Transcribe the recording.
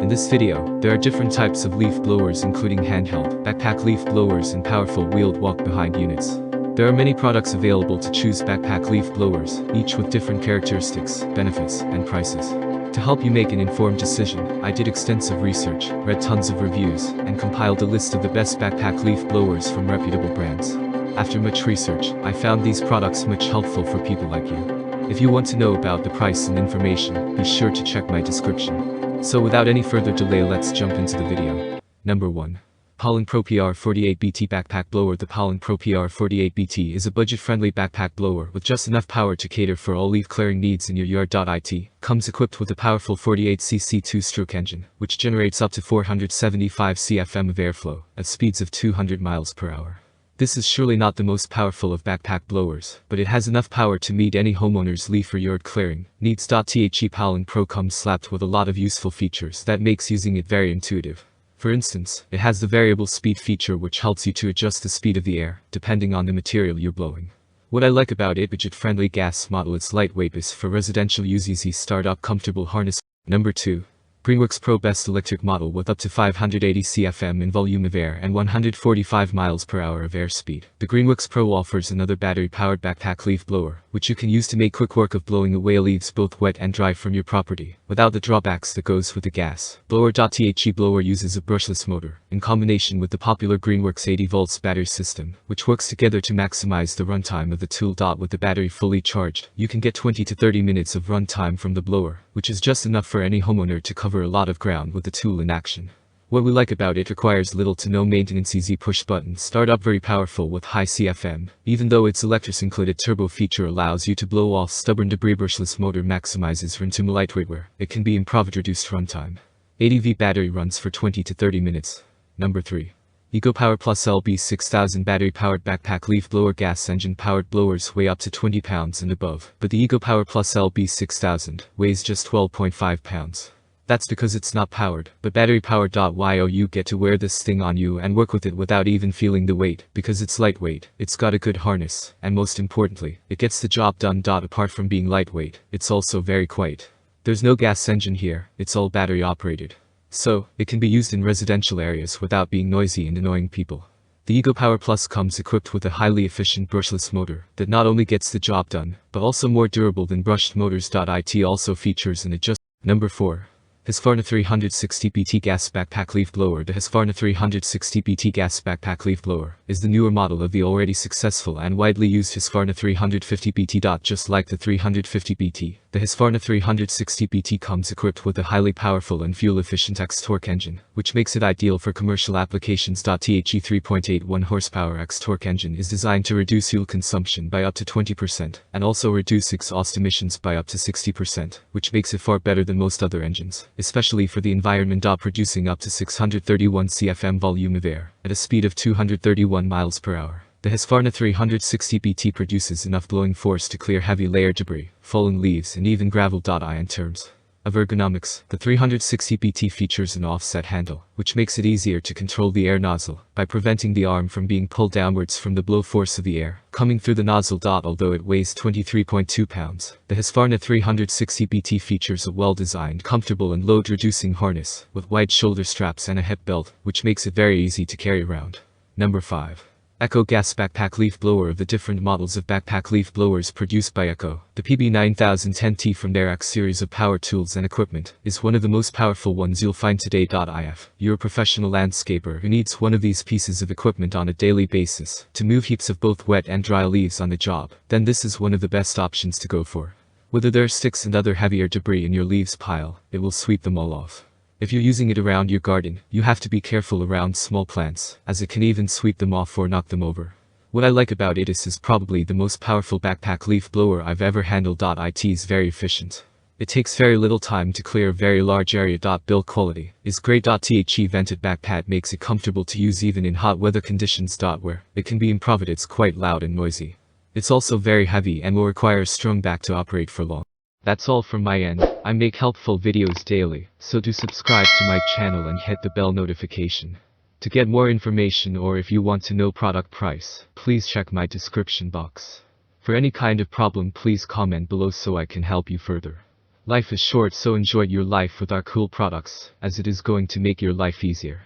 In this video, there are different types of leaf blowers including handheld, backpack leaf blowers and powerful wheeled walk-behind units. There are many products available to choose backpack leaf blowers, each with different characteristics, benefits, and prices. To help you make an informed decision, I did extensive research, read tons of reviews, and compiled a list of the best backpack leaf blowers from reputable brands. After much research, I found these products much helpful for people like you. If you want to know about the price and information, be sure to check my description. So without any further delay, let's jump into the video. Number 1. Pollen Pro PR48BT Backpack Blower. The Pollen Pro PR48BT is a budget-friendly backpack blower with just enough power to cater for all leaf clearing needs in your yard. It comes equipped with a powerful 48cc 2-stroke engine, which generates up to 475 CFM of airflow at speeds of 200 miles per hour. This is surely not the most powerful of backpack blowers, but it has enough power to meet any homeowner's leaf or yard clearing needs. The Pollen Pro comes slapped with a lot of useful features that makes using it very intuitive. For instance, it has the variable speed feature, which helps you to adjust the speed of the air, depending on the material you're blowing. What I like about it, budget-friendly gas model, it's lightweight is for residential use, easy startup, comfortable harness. Number 2. Greenworks Pro Best Electric Model with up to 580 CFM in volume of air and 145 miles per hour of airspeed. The Greenworks Pro offers another battery-powered backpack leaf blower, which you can use to make quick work of blowing away leaves both wet and dry from your property, without the drawbacks that goes with the gas blower. The blower uses a brushless motor, in combination with the popular Greenworks 80 volts battery system, which works together to maximize the runtime of the tool. With the battery fully charged, you can get 20 to 30 minutes of runtime from the blower, which is just enough for any homeowner to cover a lot of ground with the tool in action. What we like about it, requires little to no maintenance, easy push button startup, very powerful with high CFM. Even though its electric-included turbo feature allows you to blow off stubborn debris, brushless motor maximizes runtime. Lightweight where it can be improved, reduced runtime. 80V battery runs for 20 to 30 minutes. Number 3. EcoPower Plus LB6000 battery-powered backpack leaf blower. Gas engine-powered blowers weigh up to 20 pounds and above, but the EcoPower Plus LB6000 weighs just 12.5 pounds. That's because it's not powered, but battery-powered. You get to wear this thing on you and work with it without even feeling the weight, because it's lightweight, it's got a good harness, and most importantly, it gets the job done. Apart from being lightweight, it's also very quiet. There's no gas engine here, it's all battery-operated. So, it can be used in residential areas without being noisy and annoying people. The EcoPower Plus comes equipped with a highly efficient brushless motor that not only gets the job done, but also more durable than brushed motors. It also features an adjust. Number 4. Husqvarna 360BT Gas Backpack Leaf Blower. The Husqvarna 360BT Gas Backpack Leaf Blower is the newer model of the already successful and widely used Husqvarna 350BT. Just like the 350BT, the Husqvarna 360BT comes equipped with a highly powerful and fuel-efficient X-Torque engine, which makes it ideal for commercial applications. The 3.81 horsepower X-Torque engine is designed to reduce fuel consumption by up to 20% and also reduce exhaust emissions by up to 60%, which makes it far better than most other engines, especially for the environment. Producing up to 631 CFM volume of air at a speed of 231 miles per hour. The Husqvarna 360BT produces enough blowing force to clear heavy layered debris, fallen leaves and even gravel. In terms of ergonomics, the 360BT features an offset handle, which makes it easier to control the air nozzle by preventing the arm from being pulled downwards from the blow force of the air coming through the nozzle. Although it weighs 23.2 pounds, the Husqvarna 360BT features a well-designed, comfortable and load-reducing harness with wide shoulder straps and a hip belt, which makes it very easy to carry around. Number 5. Echo Gas Backpack Leaf Blower. Of the different models of backpack leaf blowers produced by Echo, the PB9010T from their X series of power tools and equipment is one of the most powerful ones you'll find today. If you're a professional landscaper who needs one of these pieces of equipment on a daily basis to move heaps of both wet and dry leaves on the job, then this is one of the best options to go for. Whether there are sticks and other heavier debris in your leaves pile, it will sweep them all off. If you're using it around your garden, you have to be careful around small plants, as it can even sweep them off or knock them over. What I like about it is probably the most powerful backpack leaf blower I've ever handled. It is very efficient. It takes very little time to clear a very large area. Build quality is great. The vented backpack makes it comfortable to use even in hot weather conditions. Where it can be improved, it's quite loud and noisy. It's also very heavy and will require a strong back to operate for long. That's all from my end. I make helpful videos daily, so do subscribe to my channel and hit the bell notification. To get more information, or if you want to know product price, please check my description box. For any kind of problem, please comment below so I can help you further. Life is short, so enjoy your life with our cool products, as it is going to make your life easier.